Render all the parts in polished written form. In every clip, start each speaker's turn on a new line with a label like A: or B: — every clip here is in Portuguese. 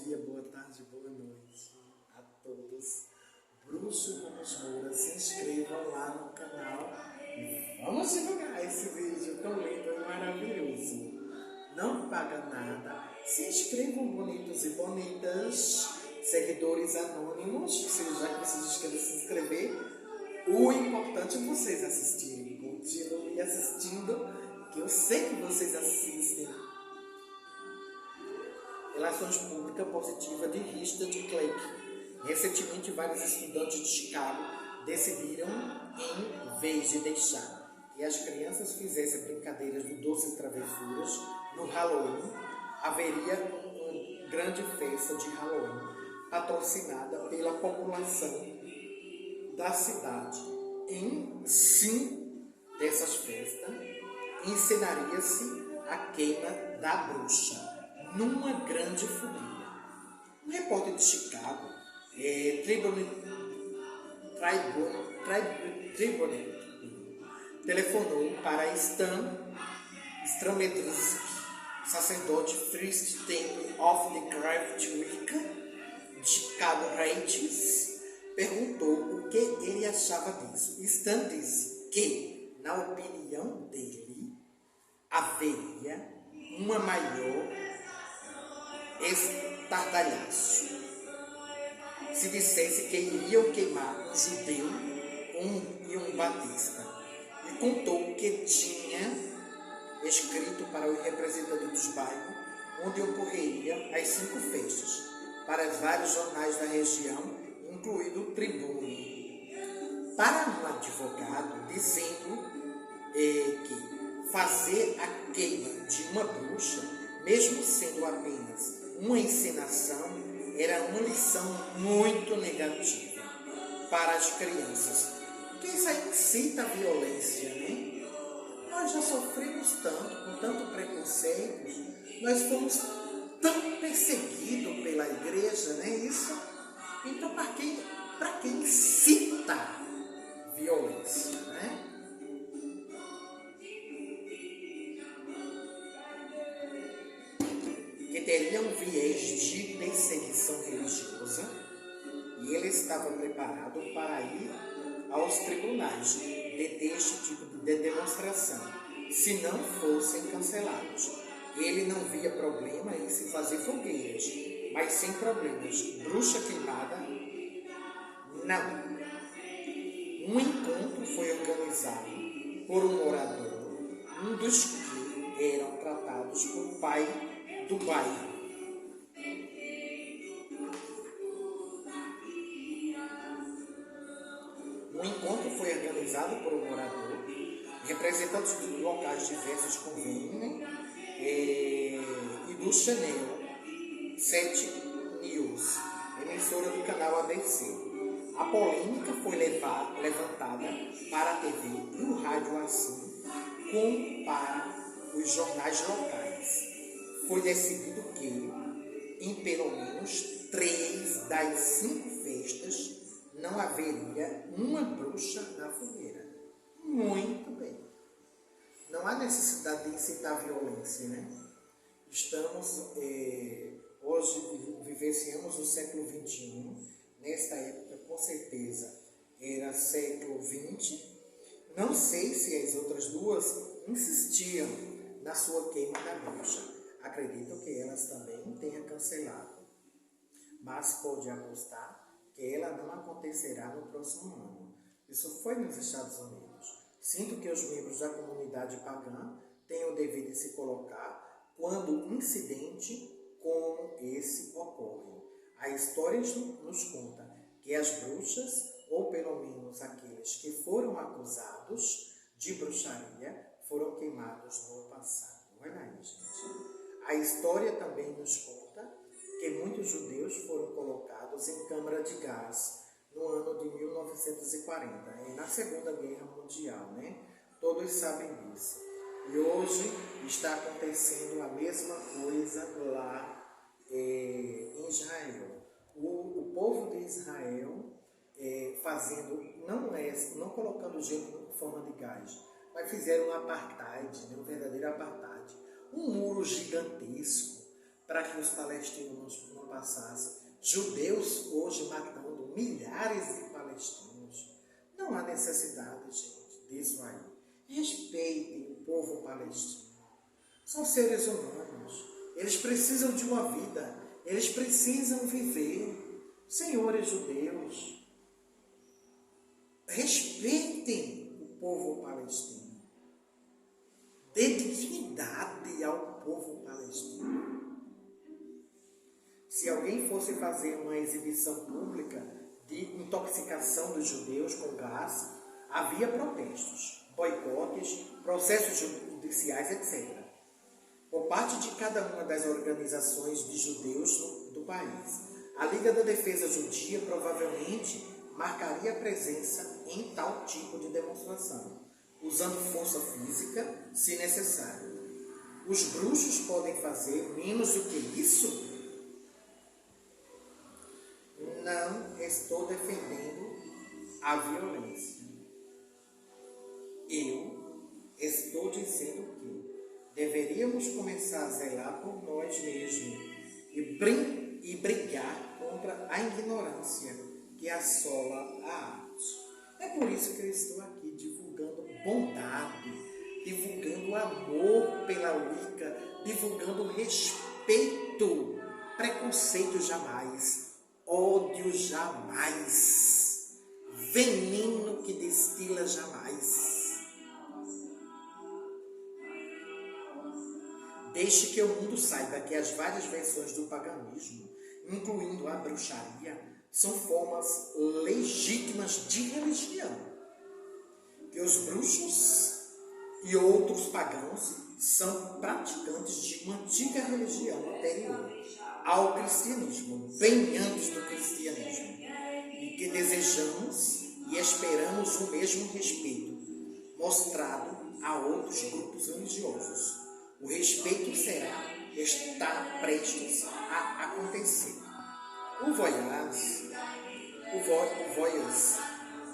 A: dia, boa tarde, boa noite a todos. Bruxo com Moura, se inscrevam lá no canal e vamos divulgar esse vídeo tão lindo e maravilhoso. Não paga nada, se inscrevam bonitos e bonitas, seguidores anônimos, já que vocês querem se inscrever, o importante é vocês assistirem, curtindo e assistindo, que eu sei que vocês assistem. Relações Públicas Positivas de Richard Clarke. Recentemente, vários estudantes de Chicago decidiram, em vez de deixar que as crianças fizessem brincadeiras de doces travessuras no Halloween, haveria uma grande festa de Halloween patrocinada pela população da cidade. Em 5 dessas festas, encenaria-se a queima da bruxa numa grande fogueira. Um repórter de Chicago, Tribune, telefonou para Stan Medrusky, sacerdote First Temple of the Craft Wicca de Chicago Heights, perguntou o que ele achava disso. Stan disse que, na opinião dele, haveria uma maior estardalhaço se dissesse que iriam queimar um judeu e um batista, e contou que tinha escrito para o representante dos bairros onde ocorreria as 5 festas, para vários jornais da região, incluído o Tribune, para um advogado, dizendo que fazer a queima de uma bruxa, mesmo sendo apenas uma encenação, era uma lição muito negativa para as crianças, porque isso aí incita a violência, né? Nós já sofremos tanto, com tanto preconceito, nós fomos tão perseguidos pela igreja, né? Isso. Então, para quem incita violência, né? Que teria um viés de perseguição religiosa, e ele estava preparado para ir aos tribunais deter este tipo de demonstração, se não fossem cancelados. Ele não via problema em se fazer fogueiras, mas sem problemas. Bruxa queimada, não. Um encontro foi organizado por um morador, um dos que eram tratados por pai do bairro. Um encontro foi organizado por um morador, representantes de locais diversos convênios, e do Channel 7 News, emissora do canal ABC. A polêmica foi levantada para a TV e o rádio, assim como para os jornais locais. Foi decidido que, em pelo menos 3 das 5 festas, não haveria uma bruxa na fogueira. Muito bem. Não há necessidade de incitar violência, né? Estamos, hoje, vivenciamos o século XXI. Nesta época, com certeza, era século XX. Não sei se as outras duas insistiam na sua queima da bruxa. Acredito que elas também tenham cancelado, mas pode apostar que ela não acontecerá no próximo ano. Isso foi nos Estados Unidos. Sinto que os membros da comunidade pagã têm o dever de se colocar quando um incidente como esse ocorre. A história nos conta que as bruxas, ou pelo menos aqueles que foram acusados de bruxaria, foram queimados no passado. Olha aí, gente. A história também nos conta que muitos judeus foram colocados em câmara de gás no ano de 1940, na Segunda Guerra Mundial, né? Todos sabem disso. E hoje está acontecendo a mesma coisa lá em Israel. O povo de Israel fazendo, não colocando gente em forma de gás, mas fizeram um apartheid, né? Um verdadeiro apartheid. Um muro gigantesco para que os palestinos não passassem judeus hoje matando milhares de palestinos. Não há necessidade, gente, disso aí. Respeitem o povo palestino. São seres humanos. Eles precisam de uma vida. Eles precisam viver. Senhores judeus, respeitem o povo palestino. Dê dignidade ao povo palestino. Se alguém fosse fazer uma exibição pública de intoxicação dos judeus com gás, havia protestos, boicotes, processos judiciais, etc. Por parte de cada uma das organizações de judeus do país. A Liga da Defesa Judia provavelmente marcaria a presença em tal tipo de demonstração, usando força física, se necessário. Os bruxos podem fazer menos do que isso? Não estou defendendo a violência. Eu estou dizendo que deveríamos começar a zelar por nós mesmos e brigar contra a ignorância que assola a arte. É por isso que eu estou aqui divulgando bondade, divulgando amor pela Wicca, divulgando respeito, preconceito jamais, ódio jamais, veneno que destila jamais. Deixe que o mundo saiba que as várias versões do paganismo, incluindo a bruxaria, são formas legítimas de religião. Que os bruxos e outros pagãos são praticantes de uma antiga religião anterior ao cristianismo, bem antes do cristianismo, e que desejamos e esperamos o mesmo respeito mostrado a outros grupos religiosos. O respeito está prestes a acontecer. O Voyage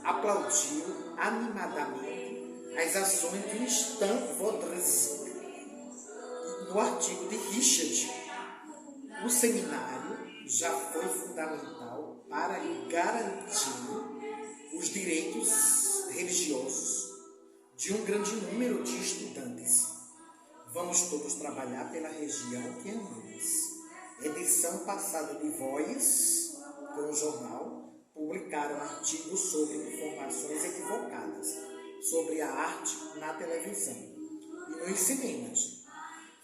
A: aplaudiu animadamente as ações de Stan Wodrzyk. No artigo de Richard, o seminário já foi fundamental para garantir os direitos religiosos de um grande número de estudantes. Vamos todos trabalhar pela região que amamos. Edição passada de Voz, que é um jornal, publicaram artigos sobre informações equivocadas sobre a arte na televisão e nos cinemas.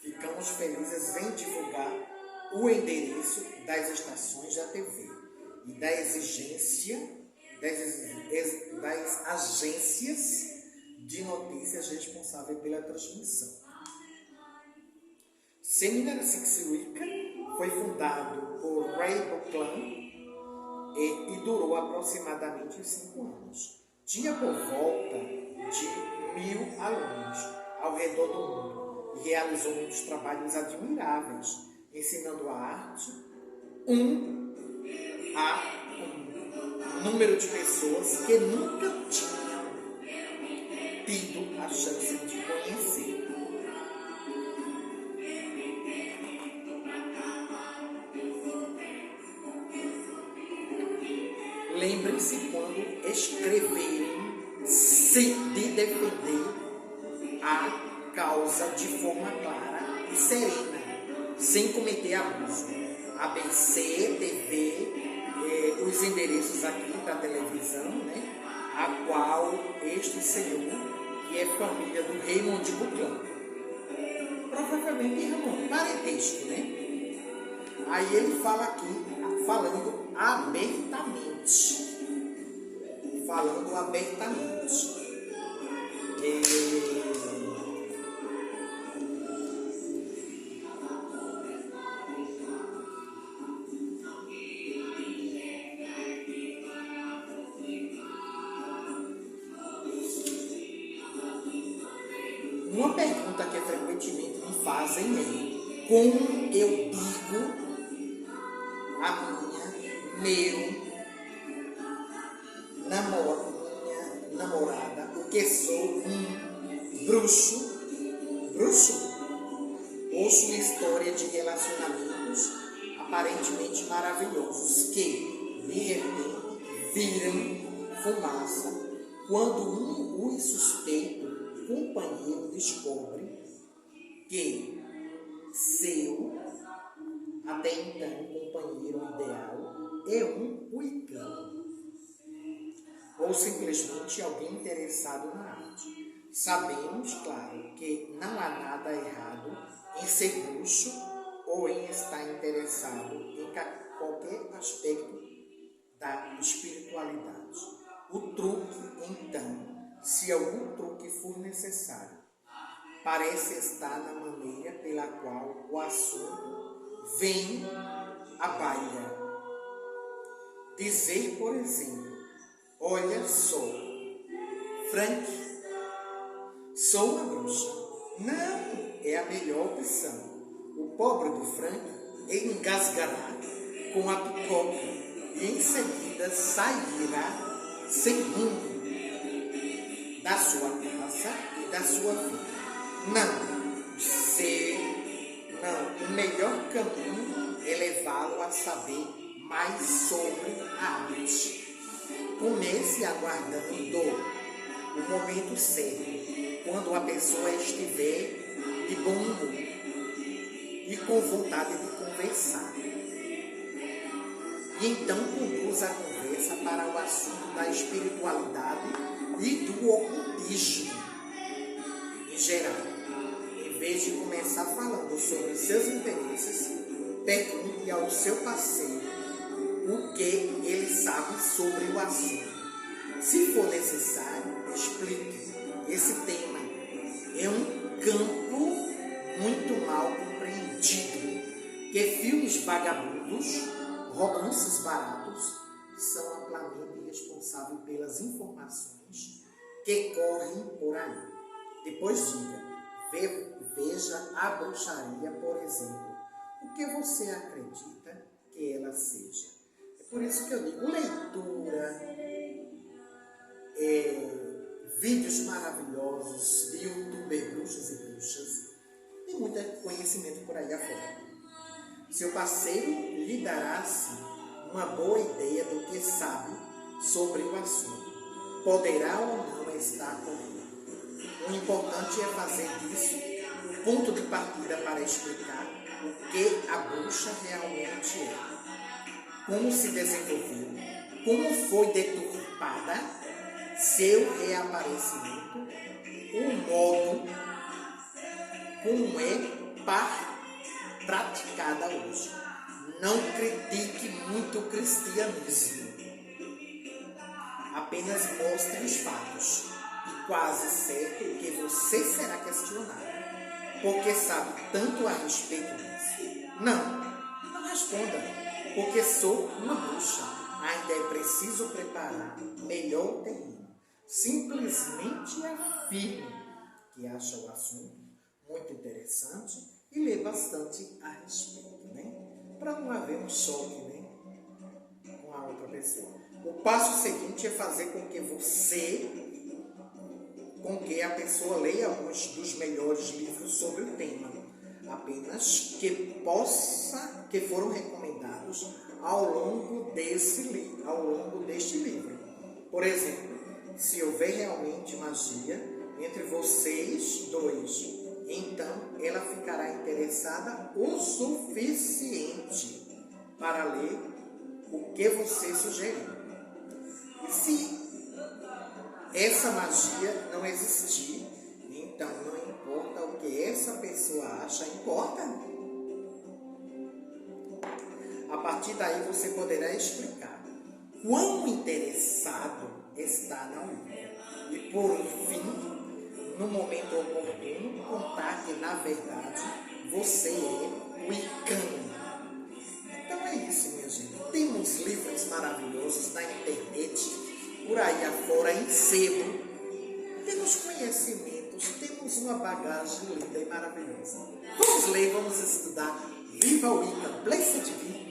A: Ficamos felizes em divulgar o endereço das estações da TV e da exigência das agências de notícias responsáveis pela transmissão. Seminar Six Wicca foi fundado por Ray Buckland e durou aproximadamente 5 anos. Tinha por volta de 1.000 alunos ao redor do mundo e realizou muitos trabalhos admiráveis, ensinando a arte a número de pessoas que nunca tinham tido a chance de conhecer. Lembrem-se quando escreverem se de defender a causa de forma clara e serena, sem cometer abuso. ABC, TV, os endereços aqui da televisão, né? A qual este senhor, que é família do Raymond Buckland, provavelmente irmão, parentesco, né? Aí ele fala aqui, falando abertamente. Uma pergunta que frequentemente me fazem é: como eu digo minha namorada, o que sou um bruxo? Ouço uma história de relacionamentos aparentemente simplesmente maravilhosos que, de repente, viram fumaça quando um insuspeito companheiro descobre que seu, até então, companheiro ideal é um cuicano, ou simplesmente alguém interessado na arte. Sabemos, claro, que não há nada errado em ser bruxo ou em estar interessado em qualquer aspecto da espiritualidade. O truque, então, se algum truque for necessário, parece estar na maneira pela qual o assunto vem à baila. Dizer, por exemplo, olha só, Frank, sou uma bruxa. Não é a melhor opção. O pobre do Frank engasgará com a pipoca e em seguida sairá sem rumo da sua casa e da sua vida. O melhor caminho é levá-lo a saber mais sobre a arte. Comece aguardando o momento certo, quando a pessoa estiver de bom humor e com vontade de conversar. E então conduza a conversa para o assunto da espiritualidade e do ocultismo em geral. Em vez de começar falando sobre seus interesses, pergunte ao seu parceiro o que ele sabe sobre o assunto. Se for necessário, explique. Esse tema é um campo muito mal compreendido, que filmes vagabundos, romances baratos, são amplamente responsáveis pelas informações que correm por aí. Depois diga, veja a bruxaria, por exemplo. O que você acredita que ela seja? É por isso que eu digo, leitura, vídeos maravilhosos de youtuber bruxos e bruxas, tem muito conhecimento por aí afora. Seu parceiro lhe dará, assim, uma boa ideia do que sabe sobre o assunto. Poderá ou não estar correto. O importante é fazer disso o ponto de partida para explicar o que a bruxa realmente é, como se desenvolveu, como foi deturpada, seu reaparecimento, o modo como é praticada hoje. Não critique muito o cristianismo. Apenas mostre os fatos. E quase certo que você será questionado. Porque sabe tanto a respeito disso? Não responda. Porque sou uma bruxa. Ainda é preciso preparar melhor o terreno. Simplesmente afirme que acha o assunto muito interessante e lê bastante a respeito, né? Para não haver um choque, né, com a outra pessoa. O passo seguinte é fazer com que a pessoa leia alguns dos melhores livros sobre o tema, apenas que foram recomendados ao longo deste livro. Por exemplo, se houver realmente magia entre vocês dois, então ela ficará interessada o suficiente para ler o que você sugeriu. E se essa magia não existir, então não importa o que essa pessoa acha, importa. A partir daí você poderá explicar quão interessado está na outra. E por fim, no momento oportuno, contar que na verdade você é wicano. Então é isso, minha gente. Temos livros maravilhosos na internet, por aí afora, em sebo. Temos conhecimentos, temos uma bagagem linda e maravilhosa. Vamos ler, vamos estudar. Viva o Wicca! Blessed be!